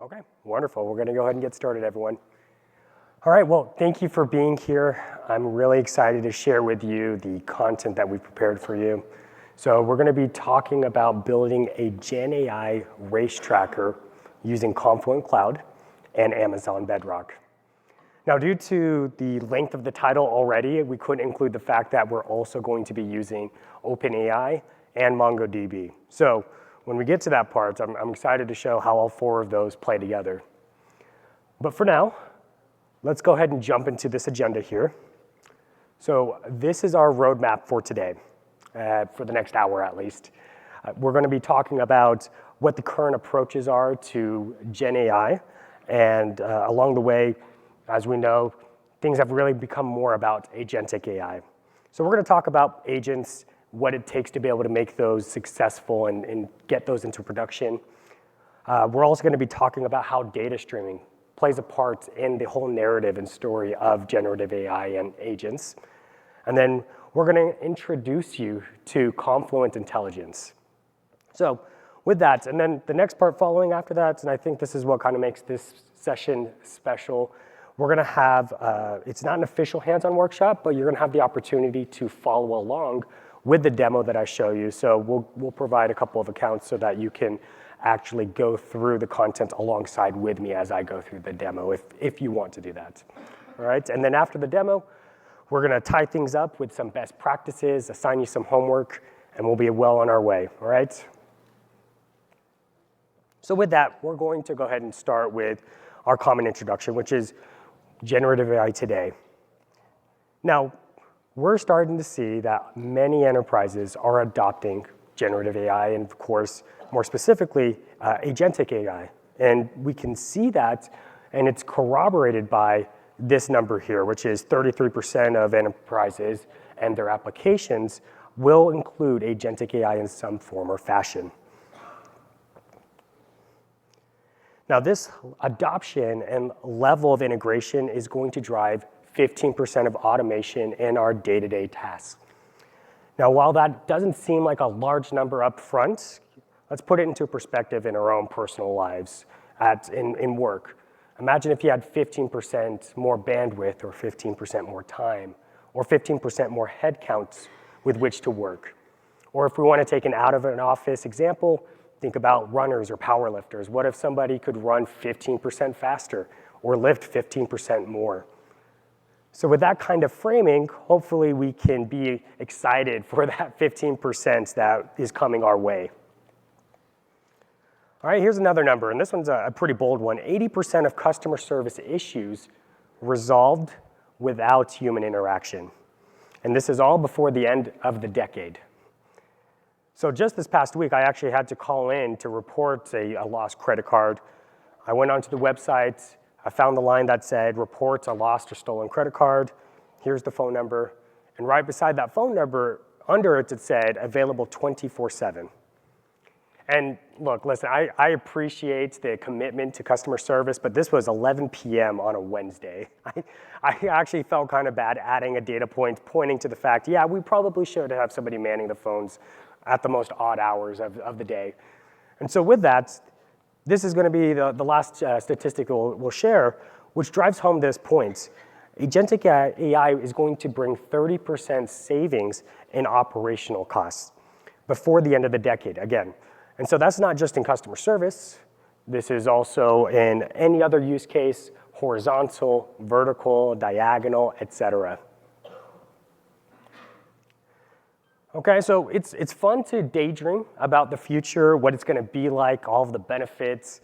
Okay, wonderful. We're going to go ahead and get started, everyone. All right, well, thank you for being here. I'm really excited to share with you the content that we've prepared for you. So we're going to be talking about building a GenAI race tracker using Confluent Cloud and AWS Bedrock. Now, due to the length of the title already, we couldn't include the fact that we're also going to be using OpenAI and MongoDB. So when we get to that part, I'm excited to show how all four of those play together. But for now, let's go ahead and jump into this agenda here. So this is our roadmap for today, for the next hour at least. We're going to be talking about what the current approaches are to GenAI, and along the way, as we know, things have really become more about agentic AI. So we're going to talk about agents, what it takes to be able to make those successful and get those into production. We're also going to be talking about how data streaming plays a part in the whole narrative and story of generative AI and agents. And then we're going to introduce you to Confluent Intelligence. So with that, and then the next part following after that, and I think this is what kind of makes this session special, we're going to have, it's not an official hands-on workshop, but you're going to have the opportunity to follow along with the demo that I show you. So we'll provide a couple of accounts so that you can actually go through the content alongside with me as I go through the demo, if you want to do that. All right, and then after the demo, we're going to tie things up with some best practices, assign you some homework, and we'll be well on our way, all right? So with that, we're going to go ahead and start with our common introduction, which is generative AI today. Now, we're starting to see that many enterprises are adopting generative AI, and of course, more specifically, agentic AI. And we can see that, and it's corroborated by this number here, which is 33% of enterprises and their applications will include agentic AI in some form or fashion. Now, this adoption and level of integration is going to drive 15% of automation in our day-to-day tasks. Now, while that doesn't seem like a large number up front, let's put it into perspective in our own personal lives in work. Imagine if you had 15% more bandwidth or 15% more time or 15% more headcounts with which to work. Or if we want to take an out-of-an-office example, think about runners or powerlifters. What if somebody could run 15% faster or lift 15% more? So with that kind of framing, hopefully we can be excited for that 15% that is coming our way. All right, here's another number, and this one's a pretty bold one. 80% of customer service issues resolved without human interaction. And this is all before the end of the decade. So just this past week, I actually had to call in to report a lost credit card. I went onto the website. I found the line that said, report a lost or stolen credit card. Here's the phone number. And right beside that phone number, under it, it said, available 24/7. And look, listen, I appreciate the commitment to customer service, but this was 11 p.m. on a Wednesday. I actually felt kind of bad adding a data point pointing to the fact, yeah, we probably should have somebody manning the phones at the most odd hours of the day. And so with that, this is going to be the last statistic we'll share, which drives home this point. Agentic AI is going to bring 30% savings in operational costs before the end of the decade, again. And so that's not just in customer service. This is also in any other use case, horizontal, vertical, diagonal, et cetera. Okay, so it's fun to daydream about the future, what it's going to be like, all of the benefits.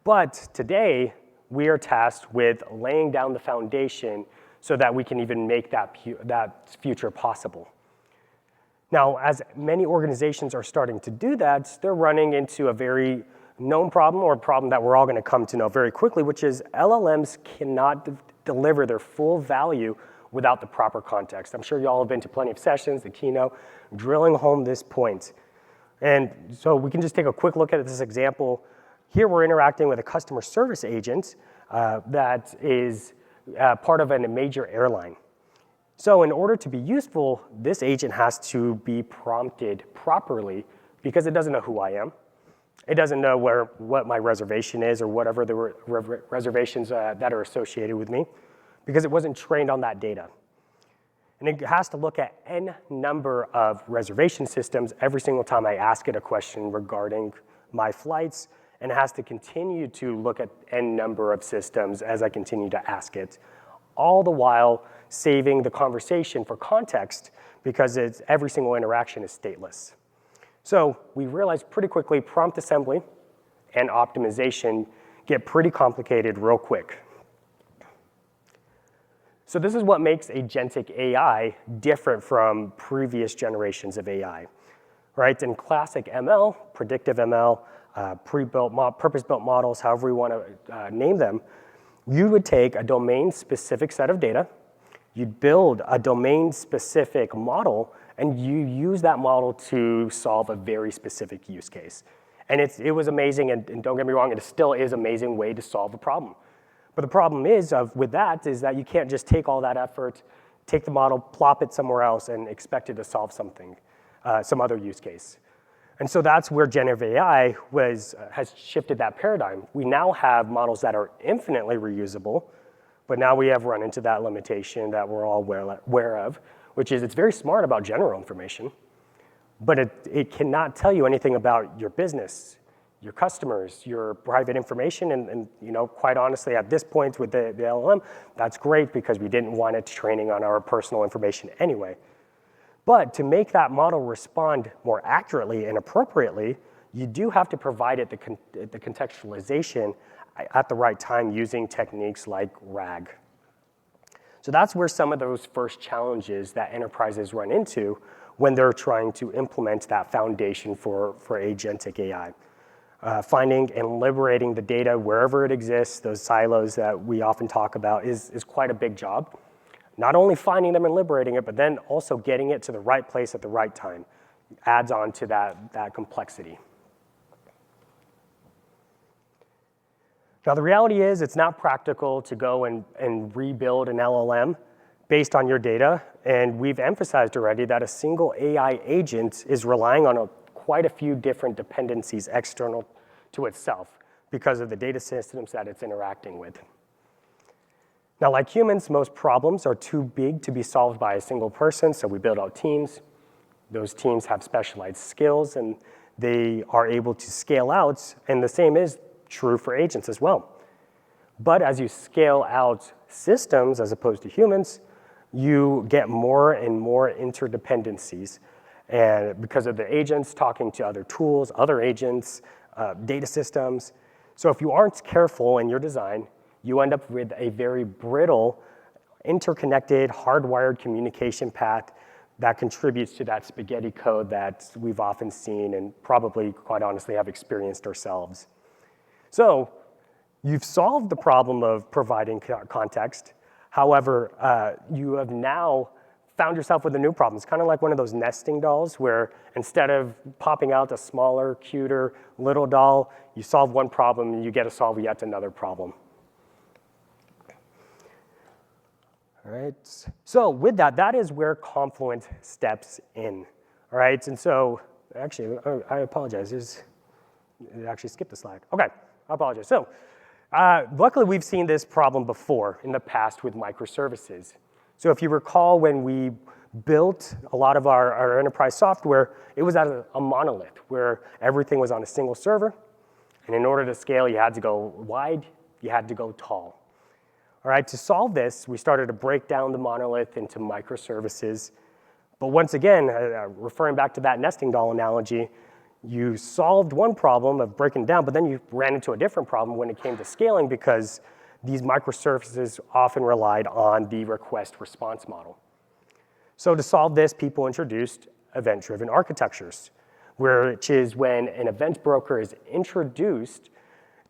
But today, we are tasked with laying down the foundation so that we can even make that future possible. Now, as many organizations are starting to do that, they're running into a very known problem, or a problem that we're all going to come to know very quickly, which is LLMs cannot deliver their full value without the proper context. I'm sure you all have been to plenty of sessions, the keynote, drilling home this point. And so we can just take a quick look at this example. Here we're interacting with a customer service agent that is part of a major airline. So in order to be useful, this agent has to be prompted properly because it doesn't know who I am. It doesn't know what my reservation is or whatever the reservations that are associated with me, because it wasn't trained on that data. And it has to look at n number of reservation systems every single time I ask it a question regarding my flights, and it has to continue to look at n number of systems as I continue to ask it, all the while saving the conversation for context, because every single interaction is stateless. So we realized pretty quickly prompt assembly and optimization get pretty complicated real quick. So this is what makes agentic AI different from previous generations of AI, right? In classic ML, predictive ML, purpose-built models, however you want to name them, you would take a domain-specific set of data, you'd build a domain-specific model, and you use that model to solve a very specific use case. And it was amazing, and don't get me wrong, it still is an amazing way to solve a problem. But the problem with that is that you can't just take all that effort, take the model, plop it somewhere else, and expect it to solve something, some other use case. And so that's where generative AI has shifted that paradigm. We now have models that are infinitely reusable, but now we have run into that limitation that we're all aware of, which is it's very smart about general information, but it cannot tell you anything about your business, your customers, your private information, and quite honestly, at this point with the LLM, that's great because we didn't want it training on our personal information anyway. But to make that model respond more accurately and appropriately, you do have to provide it the contextualization at the right time using techniques like RAG. So that's where some of those first challenges that enterprises run into when they're trying to implement that foundation for agentic AI. Finding and liberating the data wherever it exists, those silos that we often talk about, is quite a big job. Not only finding them and liberating it, but then also getting it to the right place at the right time adds on to that complexity. Now, the reality is it's not practical to go and rebuild an LLM based on your data, and we've emphasized already that a single AI agent is relying on quite a few different dependencies external to itself because of the data systems that it's interacting with. Now, like humans, most problems are too big to be solved by a single person, so we build out teams. Those teams have specialized skills, and they are able to scale out, and the same is true for agents as well. But as you scale out systems as opposed to humans, you get more and more interdependencies. And because of the agents talking to other tools, other agents, data systems. So if you aren't careful in your design, you end up with a very brittle, interconnected, hardwired communication path that contributes to that spaghetti code that we've often seen and probably, quite honestly, have experienced ourselves. So you've solved the problem of providing context. However, you have now found yourself with a new problem. It's kind of like one of those nesting dolls where instead of popping out a smaller, cuter little doll, you solve one problem and you get to solve yet another problem. All right, so with that is where Confluent steps in. All right, and so actually, I apologize. It actually skipped the slide. Okay, I apologize. So luckily, we've seen this problem before in the past with microservices. So if you recall, when we built a lot of our enterprise software, it was as a monolith where everything was on a single server. And in order to scale, you had to go wide, you had to go tall. All right, to solve this, we started to break down the monolith into microservices. But once again, referring back to that nesting doll analogy, you solved one problem of breaking down, but then you ran into a different problem when it came to scaling because these microservices often relied on the request response model. So to solve this, people introduced event-driven architectures, which is when an event broker is introduced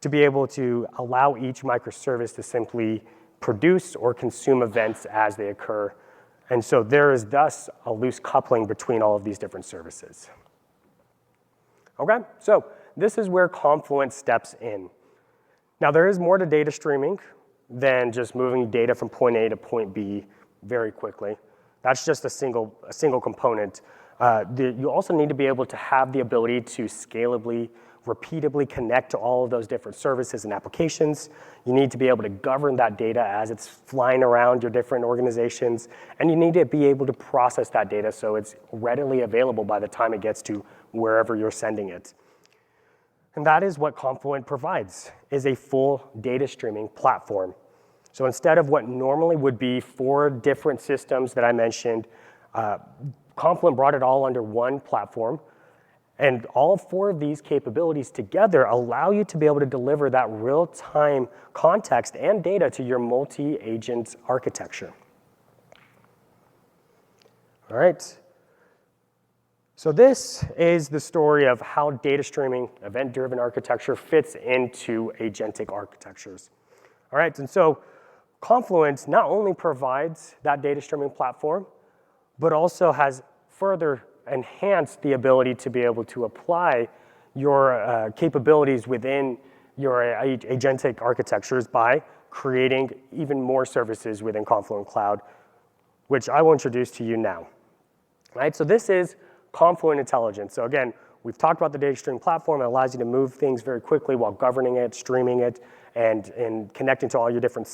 to be able to allow each microservice to simply produce or consume events as they occur. And so there is thus a loose coupling between all of these different services. Okay, so this is where Confluent steps in. Now, there is more to data streaming than just moving data from point A to point B very quickly. That's just a single component. You also need to be able to have the ability to scalably repeatedly connect to all of those different services and applications. You need to be able to govern that data as it's flying around your different organizations, and you need to be able to process that data so it's readily available by the time it gets to wherever you're sending it. And that is what Confluent provides, is a full data streaming platform. So instead of what normally would be 4 different systems that I mentioned, Confluent brought it all under one platform. And all 4 of these capabilities together allow you to be able to deliver that real-time context and data to your multi-agent architecture. All right. So this is the story of how data streaming, event-driven architecture fits into agentic architectures. All right, and so Confluent not only provides that data streaming platform, but also has further enhanced the ability to be able to apply your capabilities within your agentic architectures by creating even more services within Confluent Cloud, which I will introduce to you now. All right, so this is Confluent Intelligence. So again, we've talked about the data streaming platform. It allows you to move things very quickly while governing it, streaming it, and connecting to all your different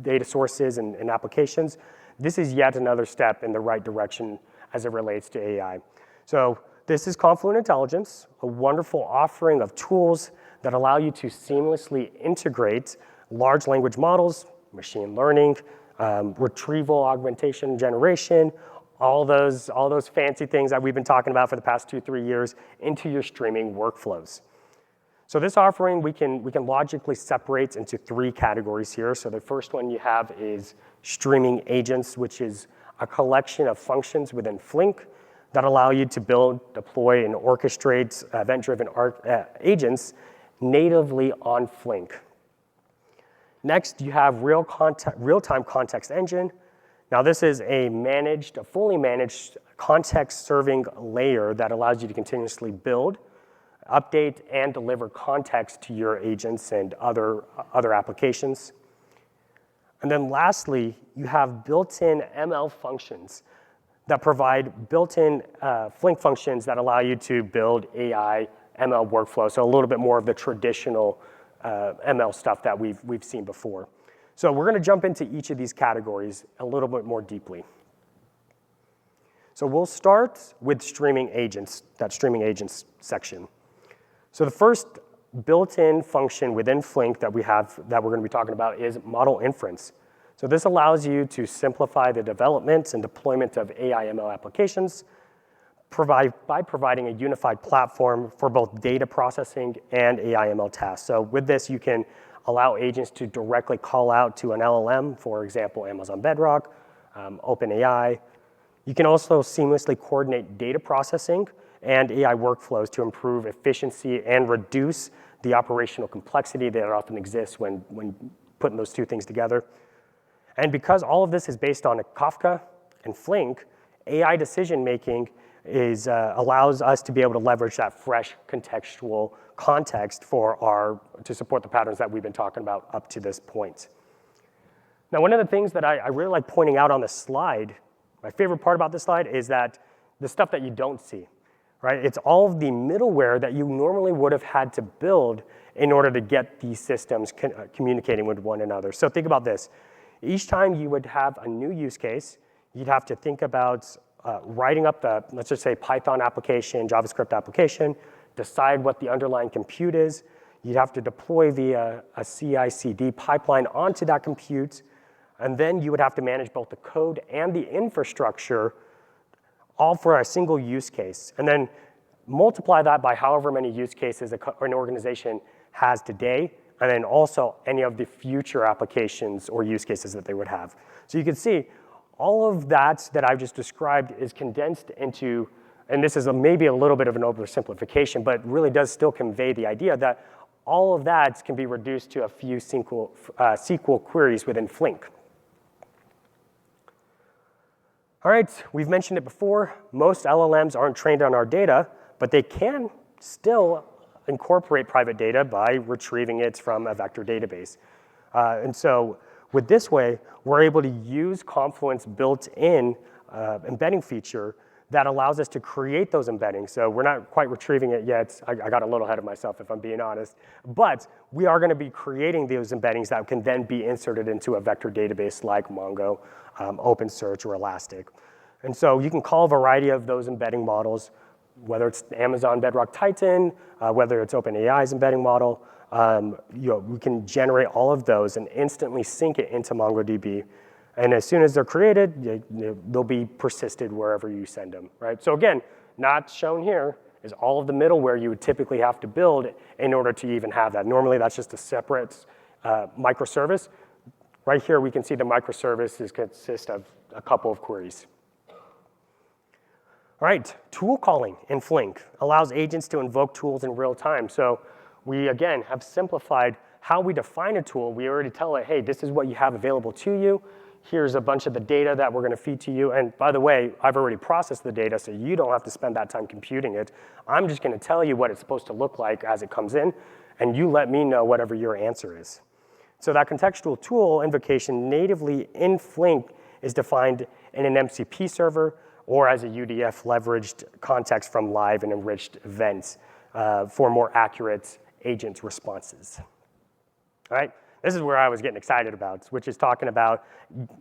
data sources and applications. This is yet another step in the right direction as it relates to AI. So this is Confluent Intelligence, a wonderful offering of tools that allow you to seamlessly integrate large language models, machine learning, retrieval, augmentation, generation, all those fancy things that we've been talking about for the past 2-3 years into your streaming workflows. So this offering, we can logically separate into 3 categories here. So the first one you have is streaming agents, which is a collection of functions within Flink that allow you to build, deploy, and orchestrate event-driven agents natively on Flink. Next, you have real-time context engine. Now this is a fully managed context-serving layer that allows you to continuously build, update, and deliver context to your agents and other applications. And then lastly, you have built-in ML functions that provide built-in Flink functions that allow you to build AI ML workflow. So a little bit more of the traditional ML stuff that we've seen before. So we're going to jump into each of these categories a little bit more deeply. So we'll start with streaming agents, that streaming agents section. So the first built-in function within Flink that we're going to be talking about is model inference. So this allows you to simplify the development and deployment of AI ML applications by providing a unified platform for both data processing and AI ML tasks. So with this, you can allow agents to directly call out to an LLM, for example, Amazon Bedrock, OpenAI. You can also seamlessly coordinate data processing and AI workflows to improve efficiency and reduce the operational complexity that often exists when putting those 2 things together. And because all of this is based on Kafka and Flink, AI decision-making allows us to be able to leverage that fresh contextual context to support the patterns that we've been talking about up to this point. Now, one of the things that I really like pointing out on this slide, my favorite part about this slide is that the stuff that you don't see, right? It's all of the middleware that you normally would have had to build in order to get these systems communicating with one another. So think about this. Each time you would have a new use case, you'd have to think about writing up let's just say Python application, JavaScript application, decide what the underlying compute is. You'd have to deploy via a CI/CD pipeline onto that compute, and then you would have to manage both the code and the infrastructure, all for a single use case. And then multiply that by however many use cases an organization has today, and then also any of the future applications or use cases that they would have. So you can see all of that I've just described is condensed into, and this is maybe a little bit of an oversimplification, but really does still convey the idea that all of that can be reduced to a few SQL queries within Flink. All right, we've mentioned it before. Most LLMs aren't trained on our data, but they can still incorporate private data by retrieving it from a vector database. And so with this way, we're able to use Confluent's built-in embedding feature that allows us to create those embeddings. So we're not quite retrieving it yet. I got a little ahead of myself, if I'm being honest. But we are going to be creating those embeddings that can then be inserted into a vector database like Mongo, OpenSearch, or Elastic. And so you can call a variety of those embedding models, whether it's Amazon Bedrock Titan, whether it's OpenAI's embedding model. We can generate all of those and instantly sync it into MongoDB. And as soon as they're created, they'll be persisted wherever you send them, right? So again, not shown here is all of the middleware you would typically have to build in order to even have that. Normally, that's just a separate microservice. Right here, we can see the microservices consist of a couple of queries. All right, tool calling in Flink allows agents to invoke tools in real time. So we, again, have simplified how we define a tool. We already tell it, hey, this is what you have available to you. Here's a bunch of the data that we're going to feed to you. And by the way, I've already processed the data, so you don't have to spend that time computing it. I'm just going to tell you what it's supposed to look like as it comes in, and you let me know whatever your answer is. So that contextual tool invocation natively in Flink is defined in an MCP server or as a UDF leveraged context from live and enriched events for more accurate agent responses. All right? This is where I was getting excited about, which is talking about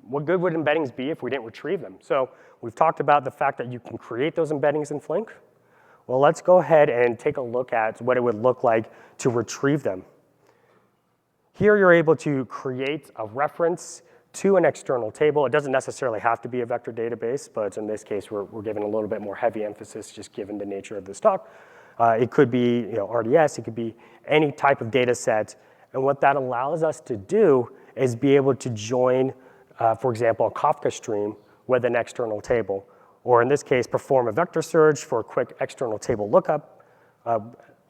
what good would embeddings be if we didn't retrieve them. So we've talked about the fact that you can create those embeddings in Flink. Well, let's go ahead and take a look at what it would look like to retrieve them. Here you're able to create a reference to an external table. It doesn't necessarily have to be a vector database, but in this case, we're giving a little bit more heavy emphasis just given the nature of this talk. It could be RDS, it could be any type of data set. And what that allows us to do is be able to join, for example, a Kafka stream with an external table. Or in this case, perform a vector search for a quick external table lookup.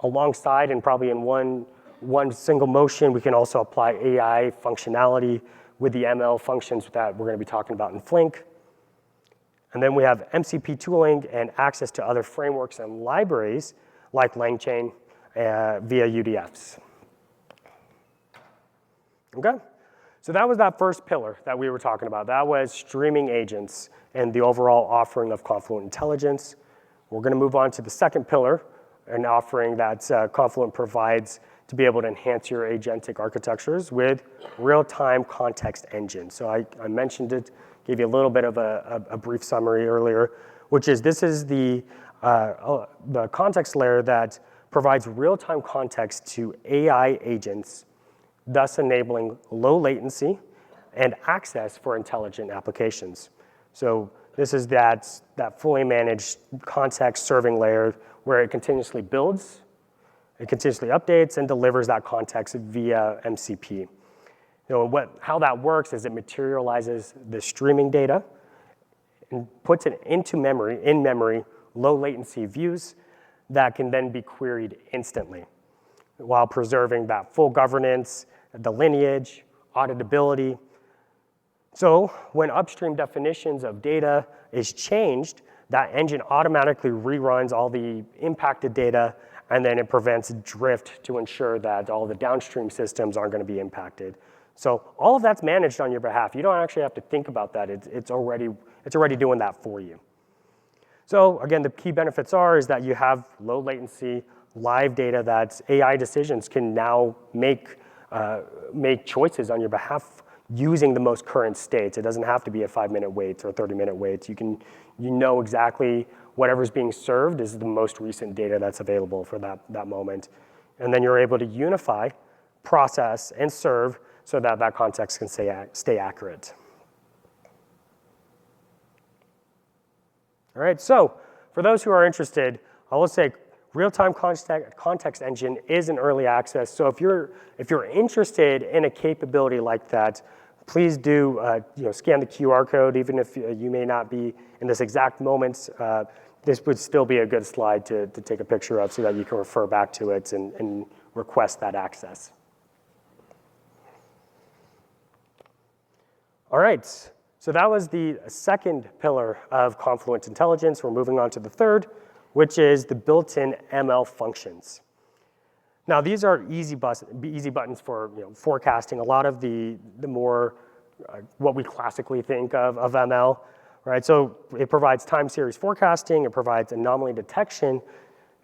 Alongside and probably in one single motion, we can also apply AI functionality with the ML functions that we're going to be talking about in Flink. And then we have MCP tooling and access to other frameworks and libraries like LangChain via UDFs. Okay, so that was that first pillar that we were talking about. That was streaming agents and the overall offering of Confluent Intelligence. We're going to move on to the second pillar, an offering that Confluent provides to be able to enhance your agentic architectures with real-time context engine. So I mentioned it, gave you a little bit of a brief summary earlier, which is this is the context layer that provides real-time context to AI agents, thus enabling low latency and access for intelligent applications. So this is that fully managed context serving layer where it continuously builds, it continuously updates, and delivers that context via MCP. How that works is it materializes the streaming data and puts it into memory, in-memory, low latency views that can then be queried instantly while preserving that full governance, the lineage, auditability. So when upstream definitions of data is changed, that engine automatically reruns all the impacted data, and then it prevents drift to ensure that all the downstream systems aren't going to be impacted. So all of that's managed on your behalf. You don't actually have to think about that. It's already doing that for you. So again, the key benefits is that you have low latency, live data that AI decisions can now make choices on your behalf using the most current states. It doesn't have to be a 5-minute wait or a 30-minute wait. You know exactly whatever's being served is the most recent data that's available for that moment. And then you're able to unify, process, and serve so that that context can stay accurate. All right, so for those who are interested, I will say real-time context engine is in early access. So if you're interested in a capability like that, please do scan the QR code. Even if you may not be in this exact moment, this would still be a good slide to take a picture of so that you can refer back to it and request that access. All right, so that was the second pillar of Confluent Intelligence. We're moving on to the third, which is the built-in ML functions. Now, these are easy buttons for forecasting. A lot of the more what we classically think of ML, right? So it provides time series forecasting, it provides anomaly detection,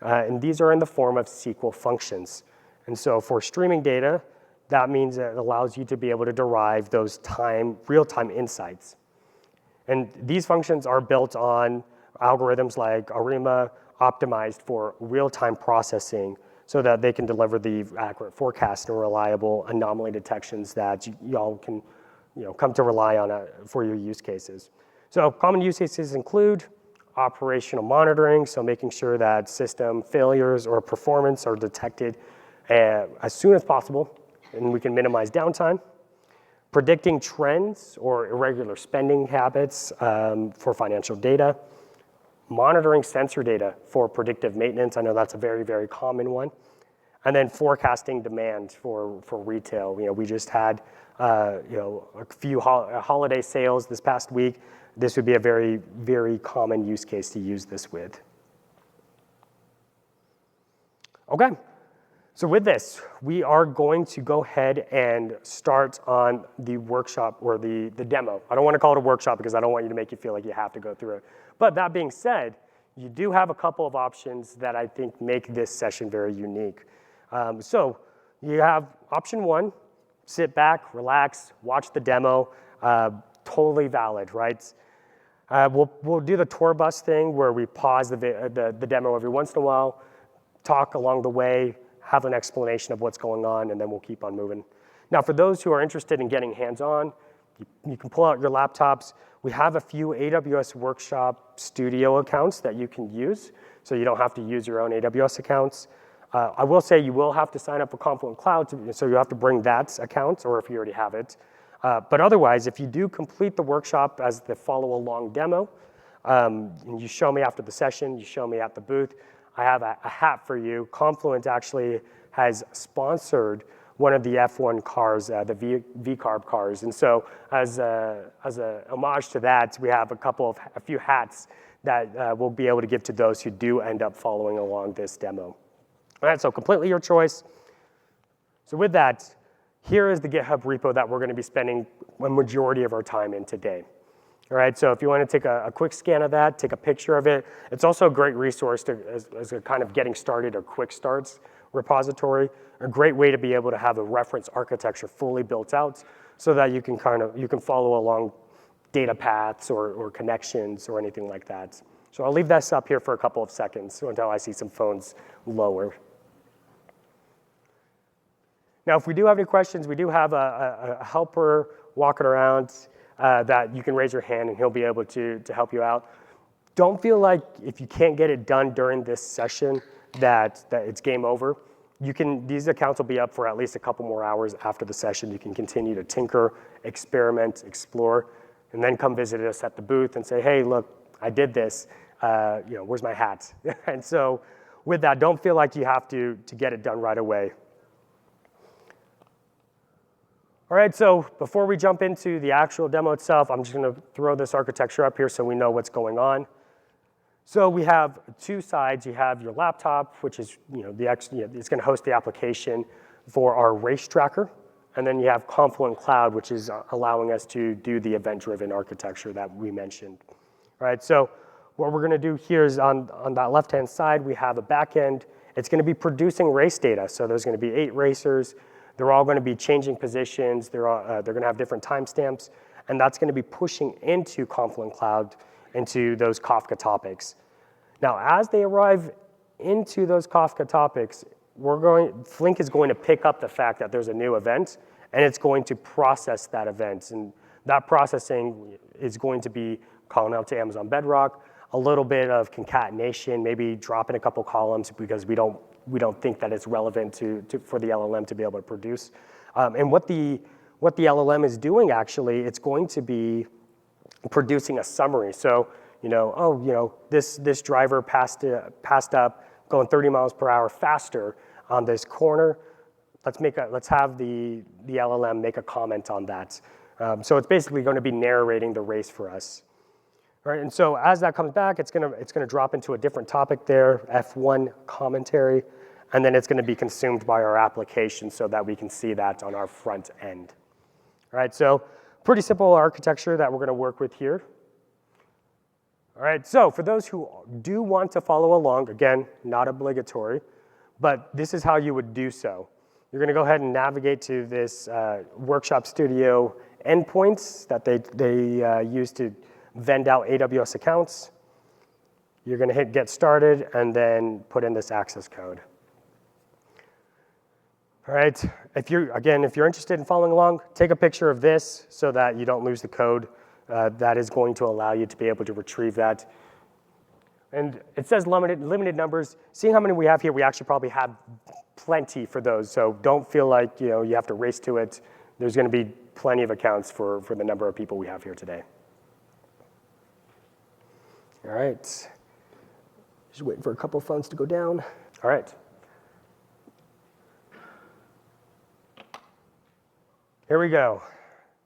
and these are in the form of SQL functions. And so for streaming data, that means that it allows you to be able to derive those real-time insights. And these functions are built on algorithms like ARIMA, optimized for real-time processing so that they can deliver the accurate forecast and reliable anomaly detections that y'all can come to rely on for your use cases. So common use cases include operational monitoring, so making sure that system failures or performance are detected as soon as possible, and we can minimize downtime. Predicting trends or irregular spending habits for financial data. Monitoring sensor data for predictive maintenance. I know that's a very, very common one. And then forecasting demand for retail. We just had a few holiday sales this past week. This would be a very, very common use case to use this with. Okay, so with this, we are going to go ahead and start on the workshop or the demo. I don't want to call it a workshop because I don't want you to make you feel like you have to go through it. But that being said, you do have a couple of options that I think make this session very unique. So you have option one, sit back, relax, watch the demo, totally valid, right? We'll do the tour bus thing where we pause the demo every once in a while, talk along the way, have an explanation of what's going on, and then we'll keep on moving. Now, for those who are interested in getting hands-on, you can pull out your laptops. We have a few AWS Workshop Studio accounts that you can use, so you don't have to use your own AWS accounts. I will say you will have to sign up for Confluent Cloud, so you have to bring that account, or if you already have it. But otherwise, if you do complete the workshop as the follow-along demo, and you show me after the session, you show me at the booth, I have a hat for you. Confluent actually has sponsored one of the F1 cars, the V-Carb cars. And so as a homage to that, we have a few hats that we'll be able to give to those who do end up following along this demo. All right, so completely your choice. So with that, here is the GitHub repo that we're going to be spending a majority of our time in today. All right, so if you want to take a quick scan of that, take a picture of it. It's also a great resource as a kind of getting started or quick starts repository, a great way to be able to have a reference architecture fully built out so that you can follow along data paths or connections or anything like that. So I'll leave this up here for a couple of seconds until I see some phones lower. Now, if we do have any questions, we do have a helper walking around that you can raise your hand and he'll be able to help you out. Don't feel like if you can't get it done during this session that it's game over. These accounts will be up for at least a couple more hours after the session. You can continue to tinker, experiment, explore, and then come visit us at the booth and say, hey, look, I did this. Where's my hat? And so with that, don't feel like you have to get it done right away. All right, so before we jump into the actual demo itself, I'm just going to throw this architecture up here so we know what's going on. So we have two sides. You have your laptop, which is it's going to host the application for our race tracker, and then you have Confluent Cloud, which is allowing us to do the event-driven architecture that we mentioned. All right, so what we're going to do here is on that left-hand side, we have a backend. It's going to be producing race data. So there's going to be 8 racers. They're all going to be changing positions. They're going to have different timestamps, and that's going to be pushing into Confluent Cloud, into those Kafka topics. Now, as they arrive into those Kafka topics, Flink is going to pick up the fact that there's a new event, and it's going to process that event. And that processing is going to be calling out to Amazon Bedrock, a little bit of concatenation, maybe dropping a couple columns because we don't think that it's relevant for the LLM to be able to produce. And what the LLM is doing, actually, it's going to be producing a summary. So, this driver passed up going 30 miles per hour faster on this corner. Let's have the LLM make a comment on that. So it's basically going to be narrating the race for us. All right, and so as that comes back, it's gonna drop into a different topic there, F1 commentary, and then it's gonna be consumed by our application so that we can see that on our front end. All right, so pretty simple architecture that we're gonna work with here. All right, so for those who do want to follow along, again, not obligatory, but this is how you would do so. You're going to go ahead and navigate to this Workshop Studio endpoints that they use to vend out AWS accounts. You're going to hit Get Started and then put in this access code. All right, if you're interested in following along, take a picture of this so that you don't lose the code. That is going to allow you to be able to retrieve that. And it says limited numbers. Seeing how many we have here, we actually probably have plenty for those. So don't feel like you have to race to it. There's going to be plenty of accounts for the number of people we have here today. All right. Just waiting for a couple of phones to go down. All right. Here we go.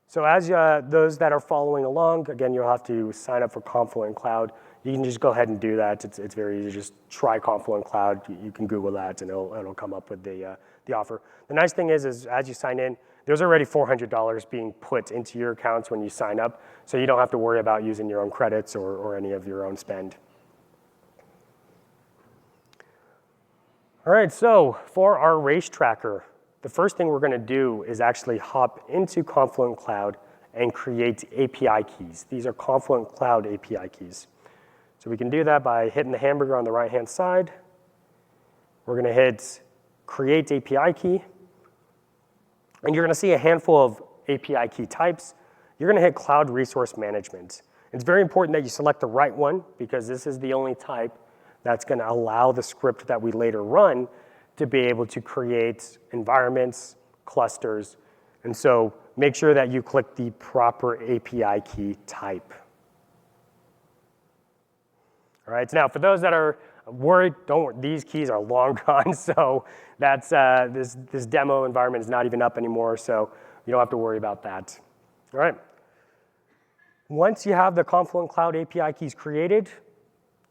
So as those that are following along, again, you'll have to sign up for Confluent Cloud. You can just go ahead and do that. It's very easy. Just try Confluent Cloud. You can Google that, and it'll come up with the offer. The nice thing is as you sign in, there's already $400 being put into your accounts when you sign up, so you don't have to worry about using your own credits or any of your own spend. All right, so for our race tracker, the first thing we're going to do is actually hop into Confluent Cloud and create API keys. These are Confluent Cloud API keys. So we can do that by hitting the hamburger on the right-hand side. We're going to hit Create API Key. And you're going to see a handful of API key types. You're going to hit Cloud Resource Management. It's very important that you select the right one because this is the only type that's going to allow the script that we later run to be able to create environments, clusters. And so make sure that you click the proper API key type. All right, so now for those that are worried, don't worry, these keys are long gone, so that's, this demo environment is not even up anymore, so you don't have to worry about that. All right. Once you have the Confluent Cloud API keys created,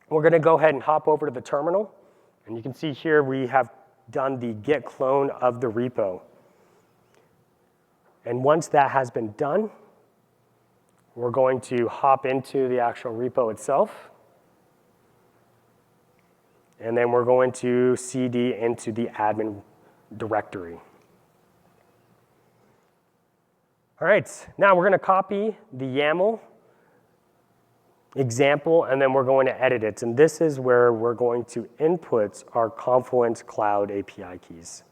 we're going to go ahead and hop over to the terminal. And you can see here we have done the git clone of the repo. And once that has been done, we're going to hop into the actual repo itself. And then we're going to cd into the admin directory. All right, now we're going to copy the YAML example, and then we're going to edit it. And this is where we're going to input our Confluent Cloud API keys.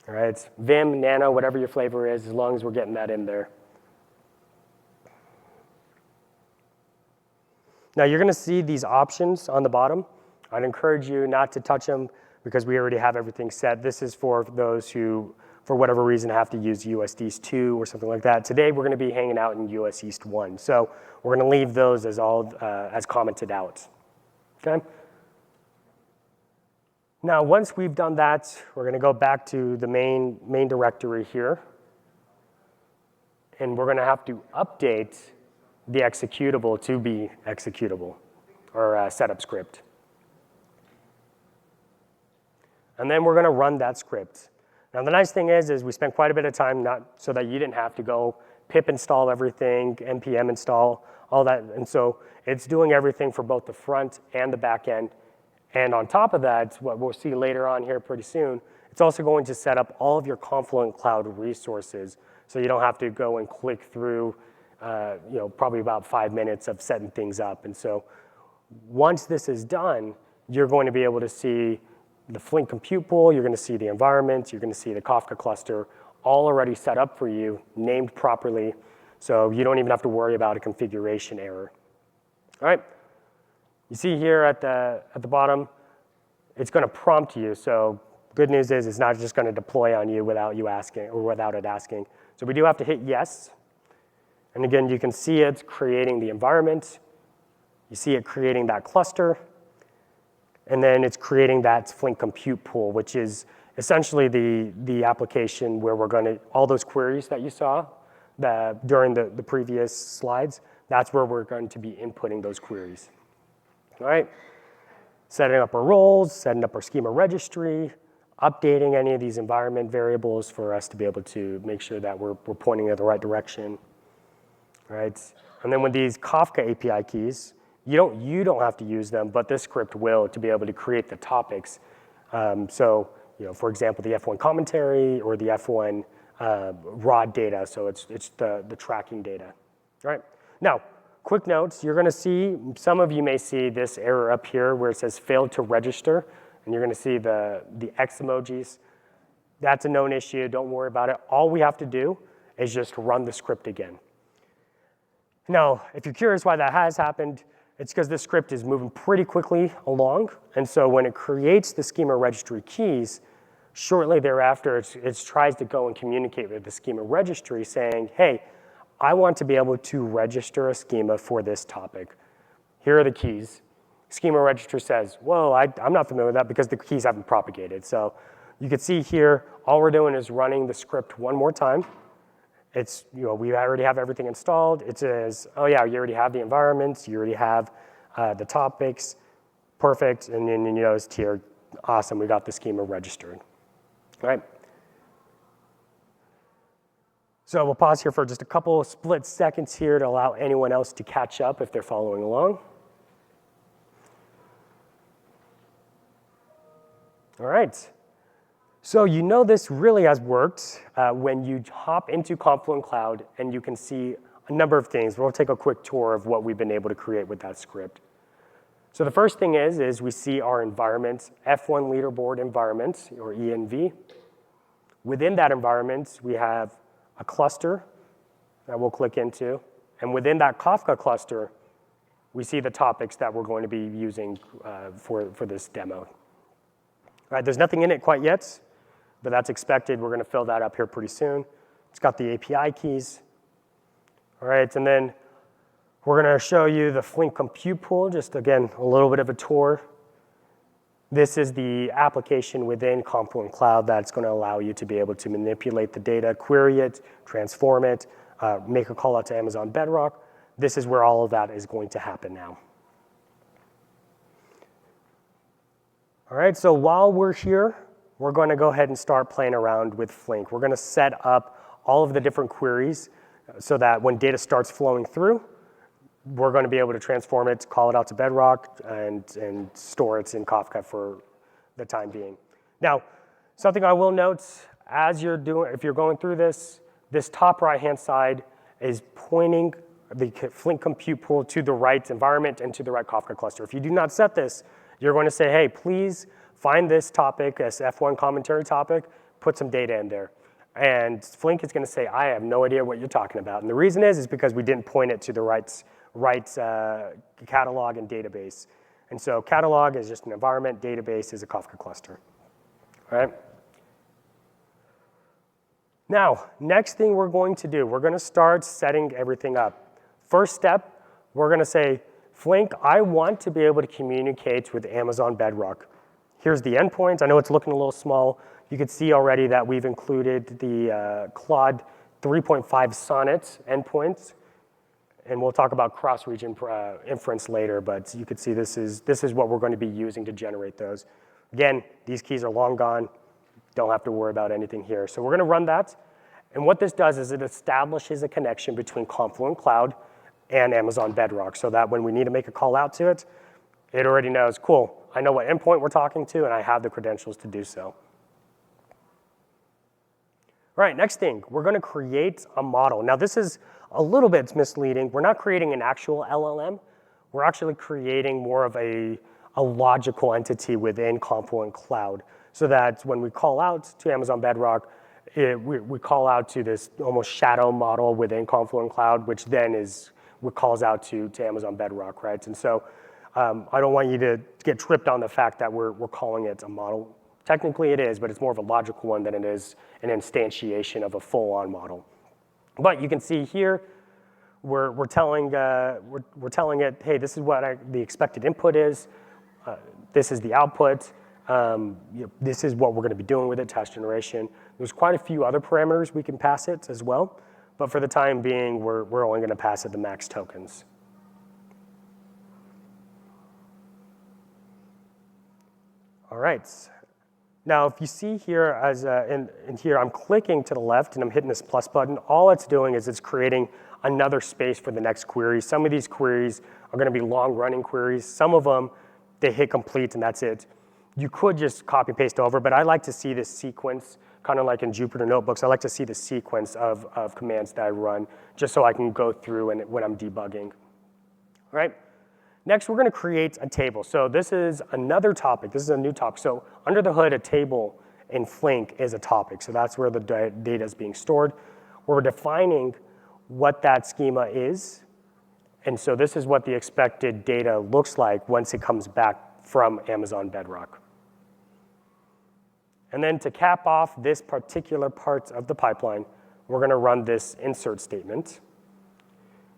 All right, Vim, Nano, whatever your flavor is, as long as we're getting that in there. Now you're going to see these options on the bottom. I'd encourage you not to touch them because we already have everything set. This is for those who, for whatever reason, have to use US East 2 or something like that. Today we're going to be hanging out in US East 1. So we're going to leave those as all as commented out. Okay? Now once we've done that, we're going to go back to the main directory here. And we're going to have to update the executable to be executable, or setup script. And then we're going to run that script. Now the nice thing is we spent quite a bit of time, not so that you didn't have to go pip install everything, npm install, all that. And so it's doing everything for both the front and the back end. And on top of that, what we'll see later on here pretty soon, it's also going to set up all of your Confluent Cloud resources, so you don't have to go and click through probably about 5 minutes of setting things up. And so once this is done, you're going to be able to see the Flink compute pool, you're going to see the environment, you're going to see the Kafka cluster, all already set up for you, named properly, so you don't even have to worry about a configuration error. All right, you see here at the bottom, it's going to prompt you. So good news is it's not just going to deploy on you without you asking or without it asking. So we do have to hit yes. And again, you can see it creating the environment. You see it creating that cluster. And then it's creating that Flink compute pool, which is essentially the application where we're going to, all those queries that you saw during the previous slides, that's where we're going to be inputting those queries. All right, setting up our roles, setting up our schema registry, updating any of these environment variables for us to be able to make sure that we're pointing in the right direction. Right, And then with these Kafka API keys, you don't have to use them, but this script will to be able to create the topics. So, for example, the F1 commentary or the F1 raw data. So it's the tracking data. All right. Now, quick notes. You're going to see, some of you may see this error up here where it says failed to register, and you're going to see the X emojis. That's a known issue. Don't worry about it. All we have to do is just run the script again. Now, if you're curious why that has happened, it's because this script is moving pretty quickly along. And so when it creates the schema registry keys, shortly thereafter, it tries to go and communicate with the schema registry saying, hey, I want to be able to register a schema for this topic. Here are the keys. Schema registry says, whoa, I'm not familiar with that because the keys haven't propagated. So you can see here, all we're doing is running the script one more time. It's, we already have everything installed. It says, oh yeah, you already have the environments, you already have the topics, perfect. And then you notice here, awesome, we got the schema registered. All right. So we'll pause here for just a couple of split seconds here to allow anyone else to catch up if they're following along. All right. So this really has worked when you hop into Confluent Cloud and you can see a number of things. We'll take a quick tour of what we've been able to create with that script. So the first thing is we see our environment, F1 leaderboard environment, or ENV. Within that environment, we have a cluster that we'll click into. And within that Kafka cluster, we see the topics that we're going to be using for this demo. All right, there's nothing in it quite yet, but that's expected. We're going to fill that up here pretty soon. It's got the API keys. All right, and then we're going to show you the Flink compute pool, just again, a little bit of a tour. This is the application within Confluent Cloud that's going to allow you to be able to manipulate the data, query it, transform it, make a call out to Amazon Bedrock. This is where all of that is going to happen now. All right, so while we're here, we're going to go ahead and start playing around with Flink. We're going to set up all of the different queries so that when data starts flowing through, we're going to be able to transform it, call it out to Bedrock, and store it in Kafka for the time being. Now, something I will note, if you're going through this top right-hand side is pointing the Flink compute pool to the right environment and to the right Kafka cluster. If you do not set this, you're going to say, hey, please find this topic, this F1 commentary topic, put some data in there. And Flink is going to say, I have no idea what you're talking about. And the reason is because we didn't point it to the right catalog and database. And so catalog is just an environment, database is a Kafka cluster. All right? Now, next thing we're going to do, we're going to start setting everything up. First step, we're going to say, Flink, I want to be able to communicate with Amazon Bedrock. Here's the endpoints. I know it's looking a little small. You can see already that we've included the Claude 3.5 Sonnet endpoints. And we'll talk about cross-region inference later, but you can see this is what we're going to be using to generate those. Again, these keys are long gone. Don't have to worry about anything here. So we're going to run that. And what this does is it establishes a connection between Confluent Cloud and Amazon Bedrock so that when we need to make a call out to it, it already knows, cool, I know what endpoint we're talking to, and I have the credentials to do so. All right, next thing, we're going to create a model. Now, this is a little bit misleading. We're not creating an actual LLM. We're actually creating more of a logical entity within Confluent Cloud so that when we call out to Amazon Bedrock, we call out to this almost shadow model within Confluent Cloud, which then is what calls out to Amazon Bedrock, right? And so I don't want you to get tripped on the fact that we're calling it a model. Technically it is, but it's more of a logical one than it is an instantiation of a full-on model. But you can see here, we're telling it, hey, this is what the expected input is. This is the output. This is what we're going to be doing with it, task generation. There's quite a few other parameters we can pass it as well. But for the time being, we're only going to pass it the max tokens. All right. Now, if you see here, in here, I'm clicking to the left and I'm hitting this plus button. All it's doing is it's creating another space for the next query. Some of these queries are going to be long-running queries. Some of them, they hit complete and that's it. You could just copy and paste over, but I like to see this sequence, kind of like in Jupyter Notebooks. I like to see the sequence of commands that I run, just so I can go through and when I'm debugging. All right. Next, we're going to create a table. So this is another topic. This is a new topic. So under the hood, a table in Flink is a topic. So that's where the data is being stored. We're defining what that schema is. And so this is what the expected data looks like once it comes back from Amazon Bedrock. And then to cap off this particular part of the pipeline, we're going to run this insert statement.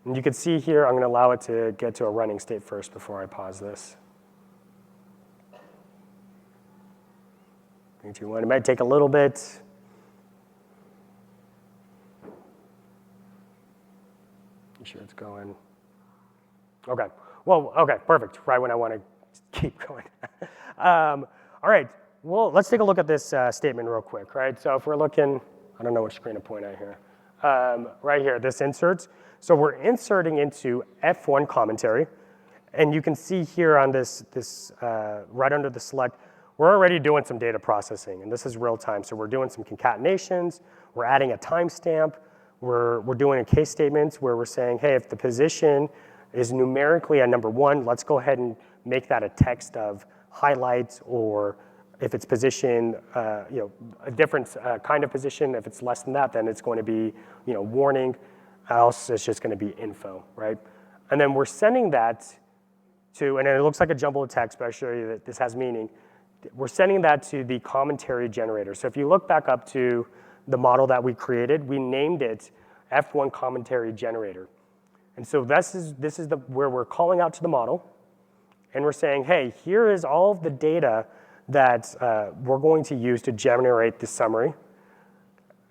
And you can see here, I'm going to allow it to get to a running state first before I pause this. 3, 2, 1. It might take a little bit. Make sure it's going. OK. Well, OK, perfect. Right when I want to keep going. All right. Well, let's take a look at this statement real quick. Right. So if we're looking, I don't know which screen to point at here. Right here, this inserts. So we're inserting into F1 commentary. And you can see here on this right under the select, we're already doing some data processing. And this is real time. So we're doing some concatenations. We're adding a timestamp. We're doing a case statement where we're saying, hey, if the position is numerically at number 1, let's go ahead and make that a text of highlights, or if it's position, a different kind of position. If it's less than that, then it's going to be, warning. Else it's just going to be info, right? And then we're sending that to, and it looks like a jumble of text, but I'll show you that this has meaning. We're sending that to the commentary generator. So if you look back up to the model that we created, we named it F1 commentary generator. And so this is where we're calling out to the model, and we're saying, hey, here is all of the data that we're going to use to generate the summary.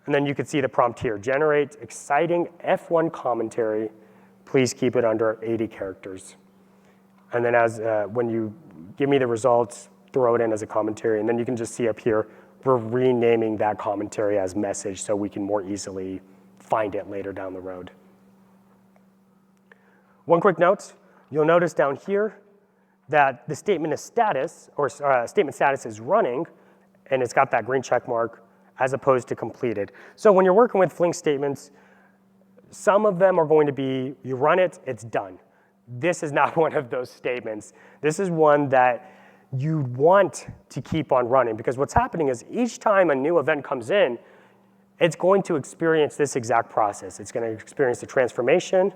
And then you can see the prompt here, generate exciting F1 commentary. Please keep it under 80 characters. And then when you give me the results, throw it in as a commentary. And then you can just see up here, we're renaming that commentary as message so we can more easily find it later down the road. One quick note, you'll notice down here that the statement status is running, and it's got that green check mark, as opposed to completed. So when you're working with Flink statements, some of them are going to be, you run it, it's done. This is not one of those statements. This is one that you want to keep on running, because what's happening is each time a new event comes in, it's going to experience this exact process. It's going to experience the transformation,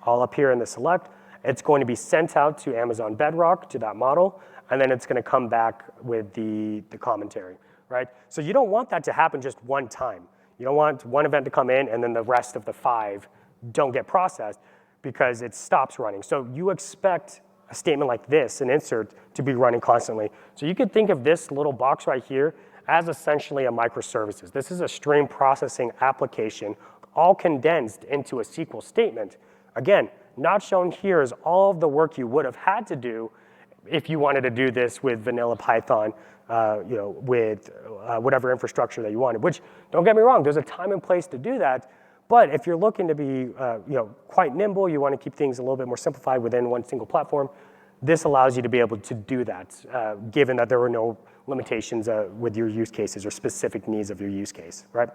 all up here in the select. It's going to be sent out to Amazon Bedrock, to that model, and then it's going to come back with the commentary. Right? So you don't want that to happen just one time. You don't want one event to come in and then the rest of the 5 don't get processed because it stops running. So you expect a statement like this, an insert, to be running constantly. So you could think of this little box right here as essentially a microservices. This is a stream processing application, all condensed into a SQL statement. Again, not shown here is all of the work you would have had to do if you wanted to do this with vanilla Python, with whatever infrastructure that you wanted, which, don't get me wrong, there's a time and place to do that. But if you're looking to be quite nimble, you want to keep things a little bit more simplified within one single platform, this allows you to be able to do that, given that there were no limitations with your use cases or specific needs of your use case, right?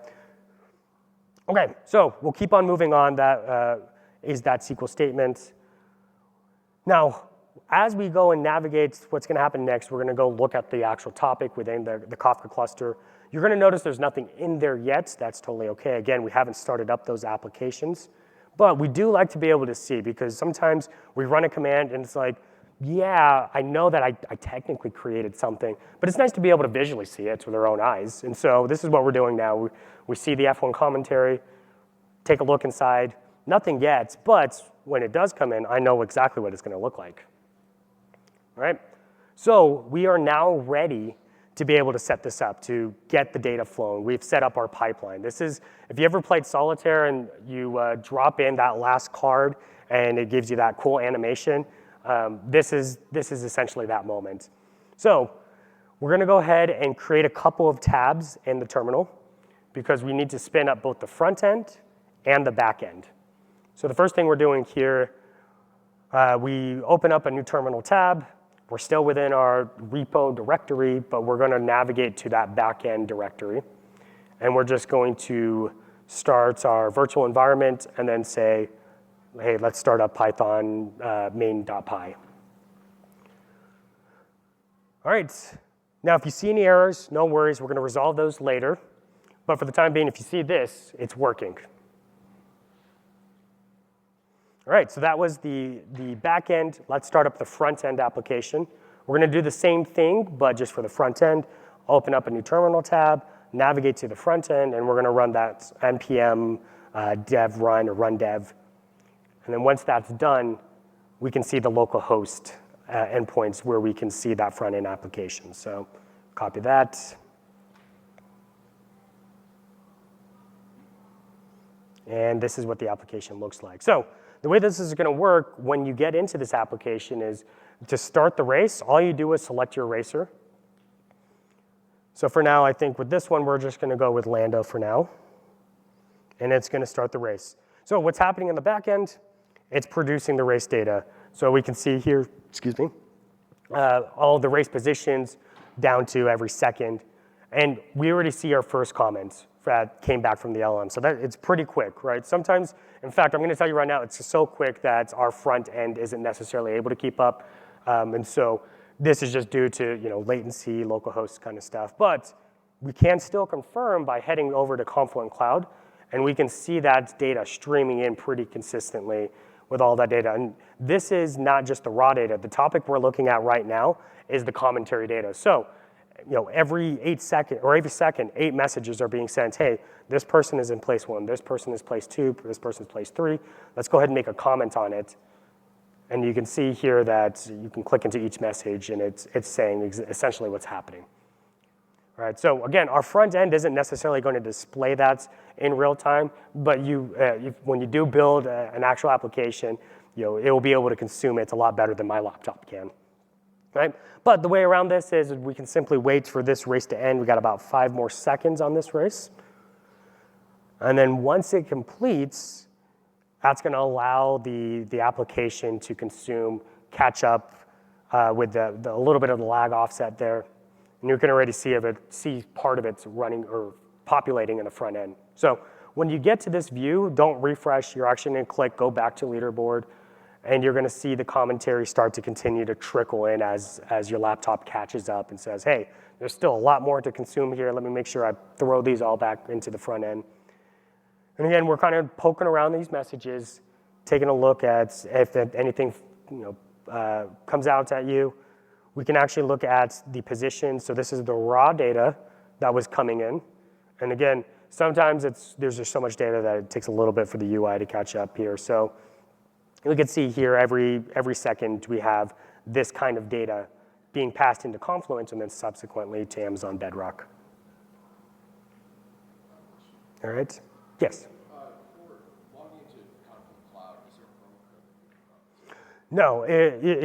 OK, so we'll keep on moving on. That is that SQL statement. Now, as we go and navigate what's going to happen next, we're going to go look at the actual topic within the Kafka cluster. You're going to notice there's nothing in there yet. That's totally OK. Again, we haven't started up those applications. But we do like to be able to see, because sometimes we run a command and it's like, yeah, I know that I technically created something, but it's nice to be able to visually see it with our own eyes. And so this is what we're doing now. We see the F1 commentary, take a look inside. Nothing yet, but when it does come in, I know exactly what it's going to look like. All right? So we are now ready to be able to set this up, to get the data flowing. We've set up our pipeline. This is, if you ever played solitaire and you drop in that last card and it gives you that cool animation, this is essentially that moment. So We're going to go ahead and create a couple of tabs in the terminal because we need to spin up both the front end and the back end. So the first thing we're doing here, we open up a new terminal tab. We're still within our repo directory, but we're going to navigate to that back end directory. And we're just going to start our virtual environment and then say, hey, let's start up Python main.py. All right. Now, if you see any errors, no worries. We're going to resolve those later. But for the time being, if you see this, it's working. All right, so that was the back end. Let's start up the front end application. We're going to do the same thing, but just for the front end. Open up a new terminal tab, navigate to the front end, and we're going to run that npm dev run or run dev. And then once that's done, we can see the local host endpoints where we can see that front end application. So copy that. And this is what the application looks like. So the way this is going to work when you get into this application is to start the race, all you do is select your racer. So for now, I think with this one, we're just going to go with Lando for now. And it's going to start the race. So what's happening in the back end? It's producing the race data. So we can see here, all the race positions down to every second. And we already see our first comments that came back from the LLM. So that it's pretty quick, right? Sometimes, in fact, I'm going to tell you right now, it's so quick that our front end isn't necessarily able to keep up. And so this is just due to latency, localhost kind of stuff. But we can still confirm by heading over to Confluent Cloud, and we can see that data streaming in pretty consistently with all that data. And this is not just the raw data. The topic we're looking at right now is the commentary data. So every 8 seconds or every second, 8 messages are being sent. Hey, this person is in place 1, this person is place 2, this person is place 3. Let's go ahead and make a comment on it. And you can see here that you can click into each message, and it's saying essentially what's happening. All right, so again, our front end isn't necessarily going to display that in real time, but when you do build an actual application, it will be able to consume it a lot better than my laptop can. Right? But the way around this is we can simply wait for this race to end. We got about 5 more seconds on this race. And then once it completes, that's going to allow the application to catch up with a little bit of the lag offset there. And you can already see part of it's running or populating in the front end. So when you get to this view, don't refresh. You're actually going to click go back to leaderboard. And you're going to see the commentary start to continue to trickle in as your laptop catches up and says, hey, there's still a lot more to consume here. Let me make sure I throw these all back into the front end. And again, we're kind of poking around these messages, taking a look at if anything comes out at you. We can actually look at the position. So this is the raw data that was coming in. And again, sometimes there's just so much data that it takes a little bit for the UI to catch up here. So we can see here every second we have this kind of data being passed into Confluent and then subsequently to Amazon Bedrock. All right? Yes? For logging into Confluent Cloud, is there a promo code? No,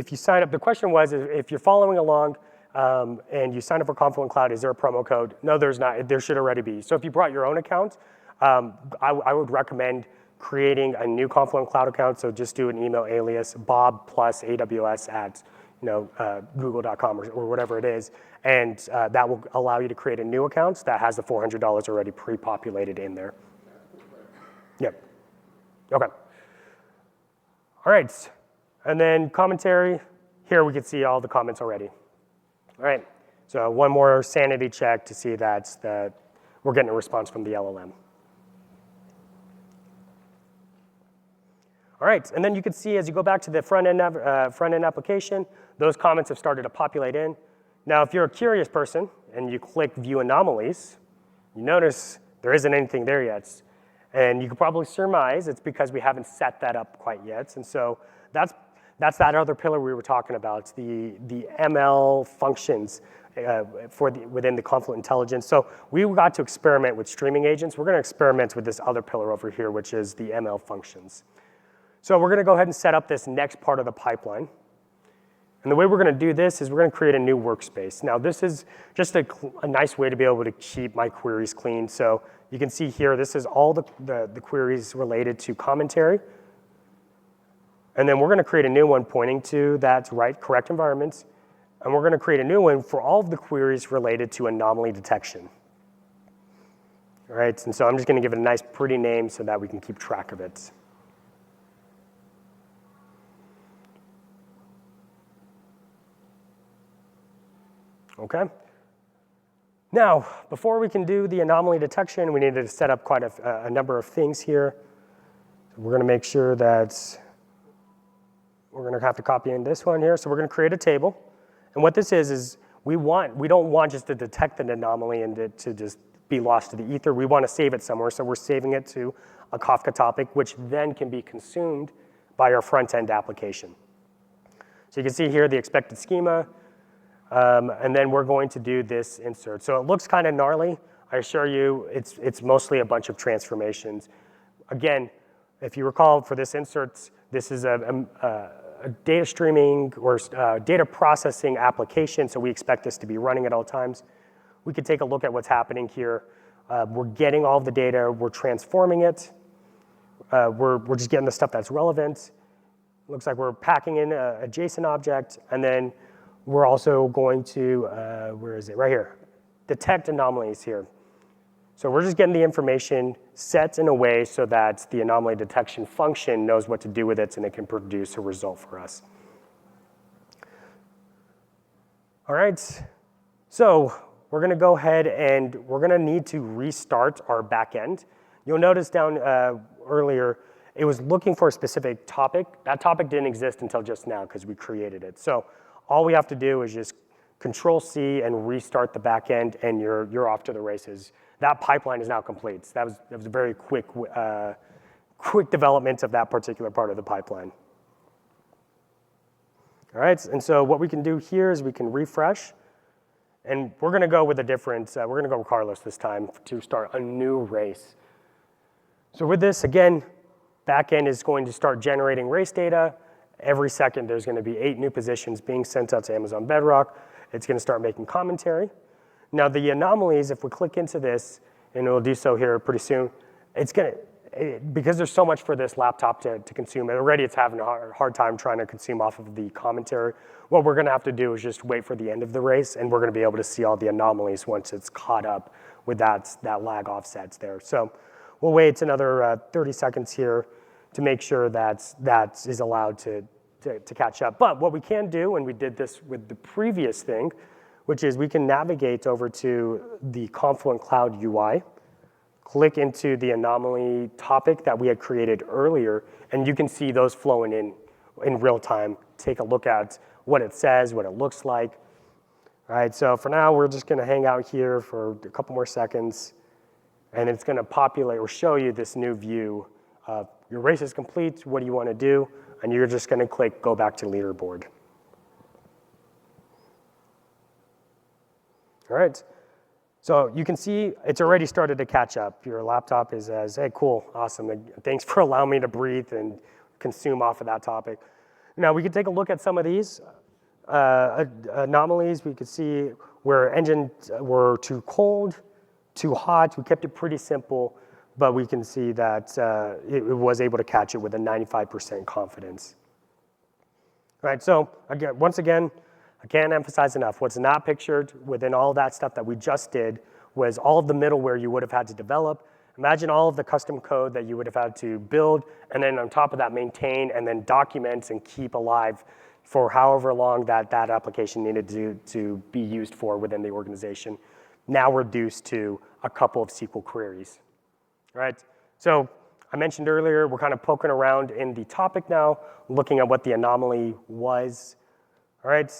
if you sign up, the question was if you're following along and you sign up for Confluent Cloud, is there a promo code? No, there's not. There should already be. So if you brought your own account, I would recommend creating a new Confluent Cloud account. So just do an email alias, Bob plus AWS at google.com or whatever it is. And that will allow you to create a new account that has the $400 already pre-populated in there. Yep. Okay. All right. And then commentary. Here we can see all the comments already. All right. So one more sanity check to see that we're getting a response from the LLM. All right, and then you can see as you go back to the front-end application, those comments have started to populate in. Now, if you're a curious person and you click View Anomalies, you notice there isn't anything there yet. And you can probably surmise it's because we haven't set that up quite yet. And so that's that other pillar we were talking about, the ML functions within the Confluent Intelligence. So we got to experiment with streaming agents. We're going to experiment with this other pillar over here, which is the ML functions. So we're going to go ahead and set up this next part of the pipeline. And the way we're going to do this is we're going to create a new workspace. Now, this is just a nice way to be able to keep my queries clean. So you can see here, this is all the queries related to commentary. And then we're going to create a new one pointing to that correct environments. And we're going to create a new one for all of the queries related to anomaly detection. All right, and so I'm just going to give it a nice pretty name so that we can keep track of it. Okay. Now, before we can do the anomaly detection, we need to set up quite a number of things here. So we're going to make sure that we're going to have to copy in this one here. So we're going to create a table. And what this is we don't want just to detect an anomaly and to just be lost to the ether. We want to save it somewhere. So we're saving it to a Kafka topic, which then can be consumed by our front-end application. So you can see here the expected schema. And then we're going to do this insert. So it looks kind of gnarly. I assure you, it's mostly a bunch of transformations. Again, if you recall, for this insert, this is a data streaming or data processing application, so we expect this to be running at all times. We could take a look at what's happening here. We're getting all of the data. We're transforming it. We're just getting the stuff that's relevant. Looks like we're packing in a JSON object, and then we're also going to, where is it? Right here. Detect anomalies here. So we're just getting the information set in a way so that the anomaly detection function knows what to do with it and it can produce a result for us. All right. So we're going to go ahead and we're going to need to restart our backend. You'll notice down earlier, it was looking for a specific topic. That topic didn't exist until just now because we created it. So all we have to do is just Control-C and restart the backend, and you're off to the races. That pipeline is now complete. So that was a very quick development of that particular part of the pipeline. All right, and so what we can do here is we can refresh, and we're going to go with a different. We're going to go with Carlos this time to start a new race. So with this, again, backend is going to start generating race data. Every second, there's going to be 8 new positions being sent out to Amazon Bedrock. It's going to start making commentary. Now, the anomalies, if we click into this, and we'll do so here pretty soon, it's going to, because there's so much for this laptop to consume, and already it's having a hard time trying to consume off of the commentary. What we're going to have to do is just wait for the end of the race, and we're going to be able to see all the anomalies once it's caught up with that lag offsets there. So we'll wait another 30 seconds here to make sure that is allowed to catch up. But what we can do, and we did this with the previous thing, which is we can navigate over to the Confluent Cloud UI, click into the anomaly topic that we had created earlier, and you can see those flowing in real time. Take a look at what it says, what it looks like. All right, so for now, we're just going to hang out here for a couple more seconds, and it's going to populate or show you this new view of your race is complete, what do you want to do? And you're just going to click go back to leaderboard. All right, so you can see it's already started to catch up. Your laptop is as, hey, cool, awesome. Thanks for allowing me to breathe and consume off of that topic. Now, we could take a look at some of these anomalies. We could see where engines were too cold, too hot. We kept it pretty simple, but we can see that it was able to catch it with a 95% confidence. All right, so again, once again, I can't emphasize enough. What's not pictured within all that stuff that we just did was all of the middleware you would have had to develop. Imagine all of the custom code that you would have had to build, and then on top of that, maintain, and then document and keep alive for however long that application needed to be used for within the organization. Now reduced to a couple of SQL queries. All right, so I mentioned earlier, we're kind of poking around in the topic now, looking at what the anomaly was. All right,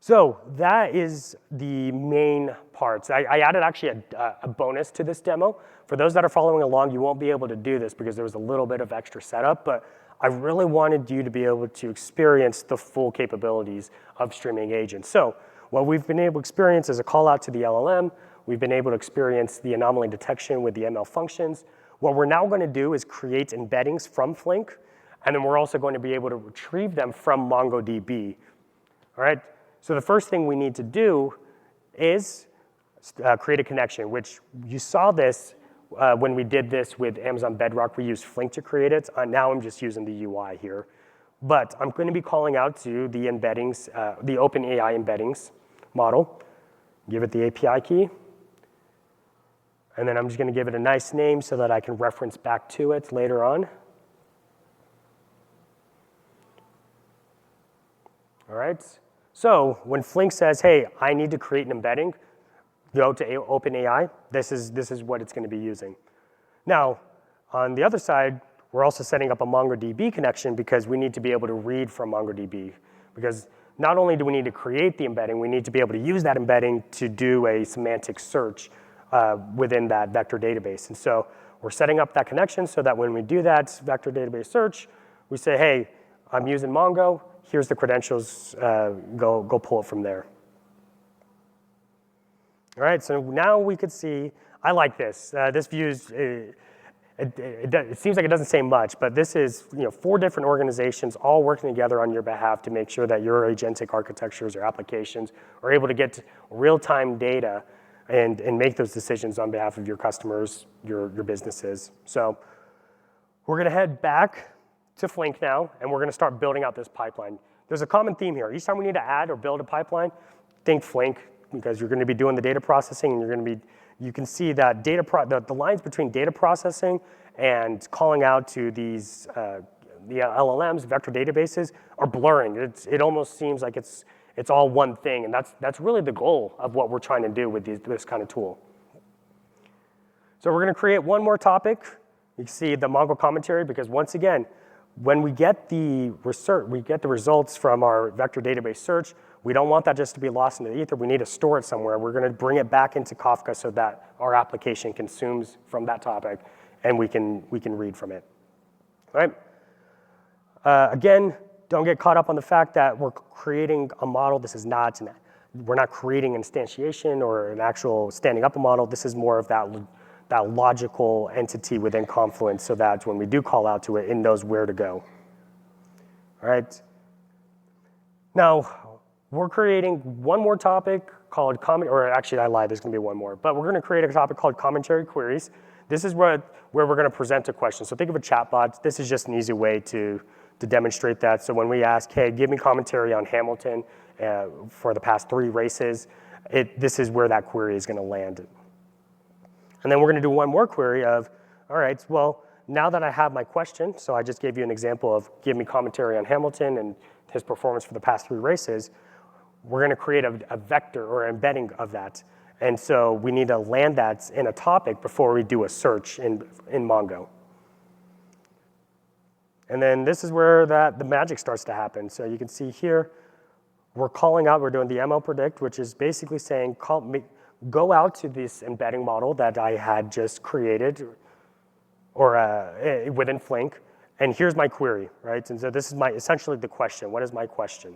so that is the main parts. I added actually a bonus to this demo. For those that are following along, you won't be able to do this because there was a little bit of extra setup, but I really wanted you to be able to experience the full capabilities of streaming agents. So what we've been able to experience is a call out to the LLM. We've been able to experience the anomaly detection with the ML functions. What we're now going to do is create embeddings from Flink, and then we're also going to be able to retrieve them from MongoDB. All right, so the first thing we need to do is create a connection, which you saw this when we did this with Amazon Bedrock. We used Flink to create it. Now I'm just using the UI here. But I'm going to be calling out to the embeddings, the OpenAI embeddings model, give it the API key, and then I'm just going to give it a nice name so that I can reference back to it later on. All right, so when Flink says, hey, I need to create an embedding, go to OpenAI, this is what it's going to be using. Now, on the other side, we're also setting up a MongoDB connection because we need to be able to read from MongoDB. Because not only do we need to create the embedding, we need to be able to use that embedding to do a semantic search within that vector database. And so we're setting up that connection so that when we do that vector database search, we say, hey, I'm using Mongo, here's the credentials, go pull it from there. All right, so now we could see, I like this. This view is, it seems like it doesn't say much, but this is 4 different organizations all working together on your behalf to make sure that your agentic architectures or applications are able to get real-time data and make those decisions on behalf of your customers, your businesses. So we're going to head back to Flink now, and we're going to start building out this pipeline. There's a common theme here. Each time we need to add or build a pipeline, think Flink, because you're going to be doing the data processing, and you're going to be, you can see that the lines between data processing and calling out to these the LLMs, vector databases, are blurring. It almost seems like it's all one thing, and that's really the goal of what we're trying to do with this kind of tool. So we're going to create one more topic. You can see the Mongo commentary, because once again, when we get the results from our vector database search, we don't want that just to be lost in the ether. We need to store it somewhere. We're going to bring it back into Kafka so that our application consumes from that topic, and we can read from it. All right. Again, don't get caught up on the fact that we're creating a model. We're not creating an instantiation or an actual standing up a model. This is more of that logical entity within Confluent, so that when we do call out to it, it knows where to go. All right. Now, we're creating one more topic called or actually I lied, there's going to be one more, but we're going to create a topic called commentary queries. This is where we're going to present a question. So think of a chatbot. This is just an easy way to demonstrate that. So when we ask, hey, give me commentary on Hamilton for the past 3 races, this is where that query is going to land. And then we're going to do one more query of, all right, well, now that I have my question, so I just gave you an example of give me commentary on Hamilton and his performance for the past 3 races, we're going to create a vector or embedding of that. And so we need to land that in a topic before we do a search in Mongo. And then this is where the magic starts to happen. So you can see here, we're calling out, we're doing the ML predict, which is basically saying, go out to this embedding model that I had just created or within Flink, and here's my query, right? And so this is essentially the question. What is my question?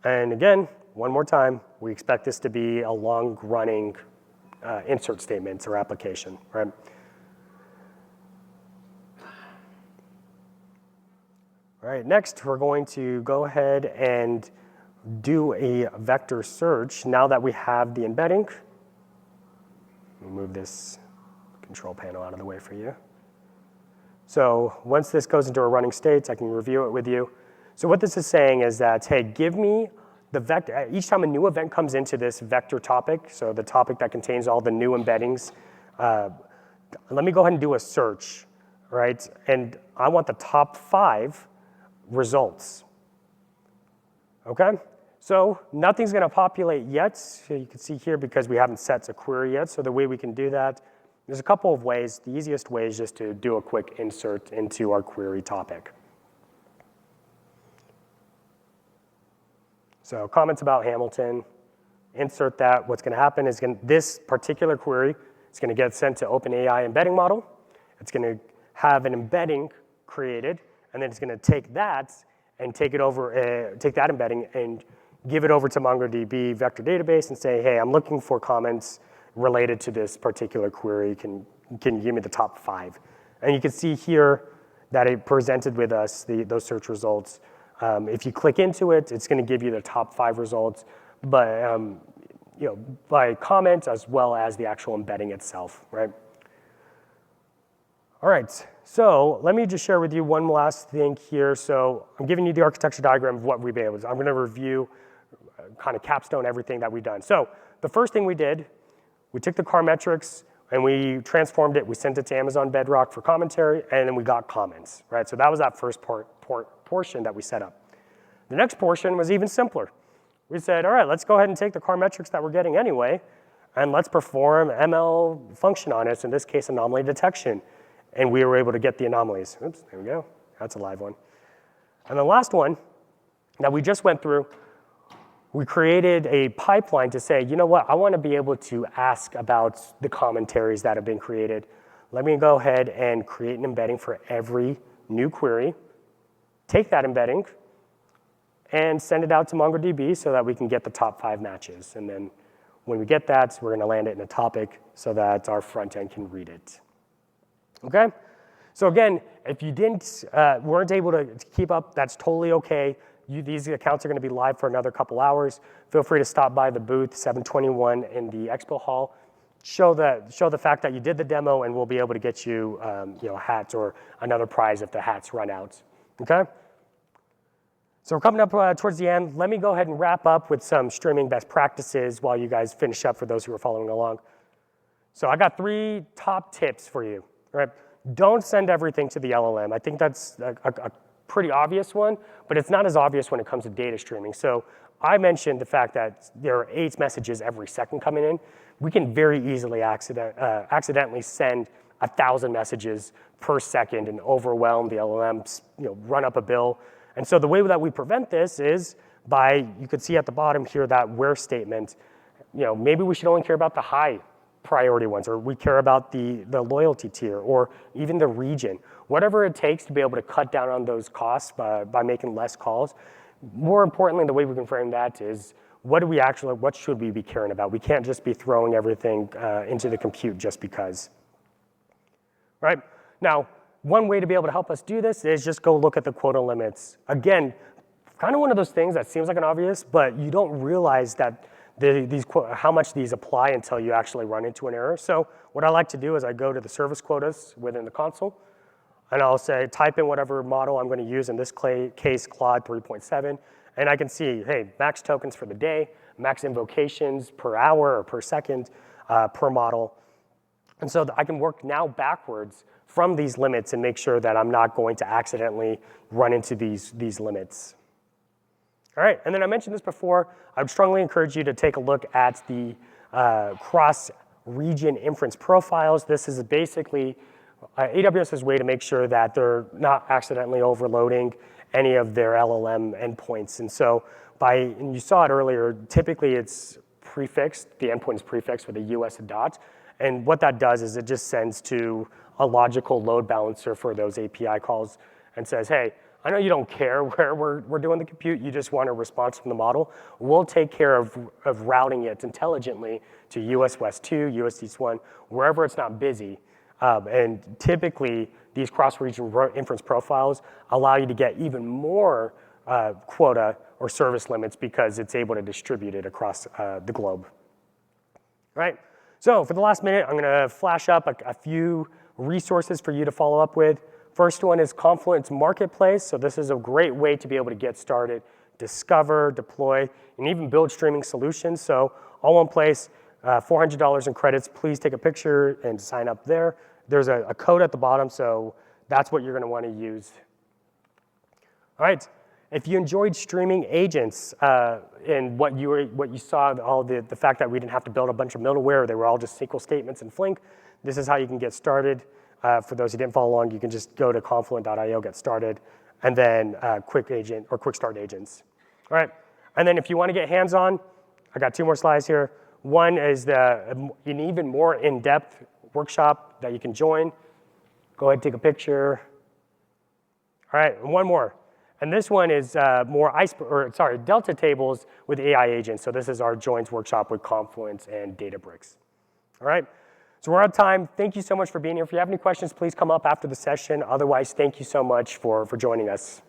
And again, one more time, we expect this to be a long-running insert statements or application, right? All right, next we're going to go ahead and do a vector search now that we have the embedding. Let me move this control panel out of the way for you. So once this goes into a running state, I can review it with you. So what this is saying is that, hey, give me the vector. Each time a new event comes into this vector topic, so the topic that contains all the new embeddings, let me go ahead and do a search, right? And I want the top 5 results. Okay? So nothing's going to populate yet. So you can see here because we haven't set a query yet. So the way we can do that, there's a couple of ways. The easiest way is just to do a quick insert into our query topic. So comments about Hamilton, insert that. What's going to happen is this particular query is going to get sent to OpenAI embedding model. It's going to have an embedding created, and then it's going to take that and take that embedding and give it over to MongoDB vector database and say, hey, I'm looking for comments related to this particular query. Can you give me the top 5? And you can see here that it presented with us those search results If you click into it, it's going to give you the top 5 results, but by comment as well as the actual embedding itself, right? All right, so let me just share with you one last thing here. So I'm giving you the architecture diagram of what we've been able to do. I'm going to review, kind of capstone everything that we've done. So the first thing we did, we took the car metrics and we transformed it. We sent it to Amazon Bedrock for commentary, and then we got comments, right? So that was that first portion that we set up. The next portion was even simpler. We said, all right, let's go ahead and take the car metrics that we're getting anyway, and let's perform ML function on it, in this case, anomaly detection. And we were able to get the anomalies. Oops, there we go. That's a live one. And the last one that we just went through, we created a pipeline to say, you know what, I want to be able to ask about the commentaries that have been created. Let me go ahead and create an embedding for every new query, take that embedding, and send it out to MongoDB so that we can get the top 5 matches. And then when we get that, we're going to land it in a topic so that our front end can read it. Okay? So again, if you weren't able to keep up, that's totally okay. These accounts are going to be live for another couple hours. Feel free to stop by the booth 721 in the expo hall. Show the fact that you did the demo, and we'll be able to get you, a hat or another prize if the hats run out. Okay? So we're coming up towards the end. Let me go ahead and wrap up with some streaming best practices while you guys finish up for those who are following along. So I got 3 top tips for you. Right? Don't send everything to the LLM. I think that's a pretty obvious one, but it's not as obvious when it comes to data streaming. So I mentioned the fact that there are 8 messages every second coming in. We can very easily accidentally send 1,000 messages per second and overwhelm the LLMs, run up a bill. And so the way that we prevent this is by, you could see at the bottom here that where statement. Maybe we should only care about the high priority ones, or we care about the loyalty tier, or even the region. Whatever it takes to be able to cut down on those costs by making less calls. More importantly, the way we can frame that is, what should we be caring about? We can't just be throwing everything into the compute just because. Right? Now, one way to be able to help us do this is just go look at the quota limits. Again, kind of one of those things that seems like an obvious, but you don't realize that how much these apply until you actually run into an error. So what I like to do is I go to the service quotas within the console, and I'll say, type in whatever model I'm going to use, in this case, Claude 3.7, and I can see, hey, max tokens for the day, max invocations per hour or per second per model. And so I can work now backwards from these limits and make sure that I'm not going to accidentally run into these limits. All right, and then I mentioned this before. I would strongly encourage you to take a look at the cross-region inference profiles. This is basically AWS's way to make sure that they're not accidentally overloading any of their LLM endpoints. And so and you saw it earlier, typically it's prefixed, the endpoint is prefixed with a US dot. And what that does is it just sends to a logical load balancer for those API calls and says, hey, I know you don't care where we're doing the compute, you just want a response from the model. We'll take care of routing it intelligently to US West 2, US East 1, wherever it's not busy. And typically, these cross-region inference profiles allow you to get even more quota or service limits because it's able to distribute it across the globe. All right, so for the last minute, I'm gonna flash up a few resources for you to follow up with. First one is Confluent Marketplace. So this is a great way to be able to get started, discover, deploy, and even build streaming solutions. So all one place, $400 in credits. Please take a picture and sign up there. There's a code at the bottom, so that's what you're going to want to use. All right. If you enjoyed streaming agents and what you saw, all the fact that we didn't have to build a bunch of middleware, they were all just SQL statements in Flink, this is how you can get started. For those who didn't follow along, you can just go to confluent.io, get started, and then quick agent or quick start agents. All right, and then if you want to get hands-on, I got 2 more slides here. One is an even more in-depth workshop that you can join. Go ahead and take a picture. All right, and one more. And this one is Delta tables with AI agents. So this is our joins workshop with Confluent and Databricks. All right. So we're out of time. Thank you so much for being here. If you have any questions, please come up after the session. Otherwise, thank you so much for joining us.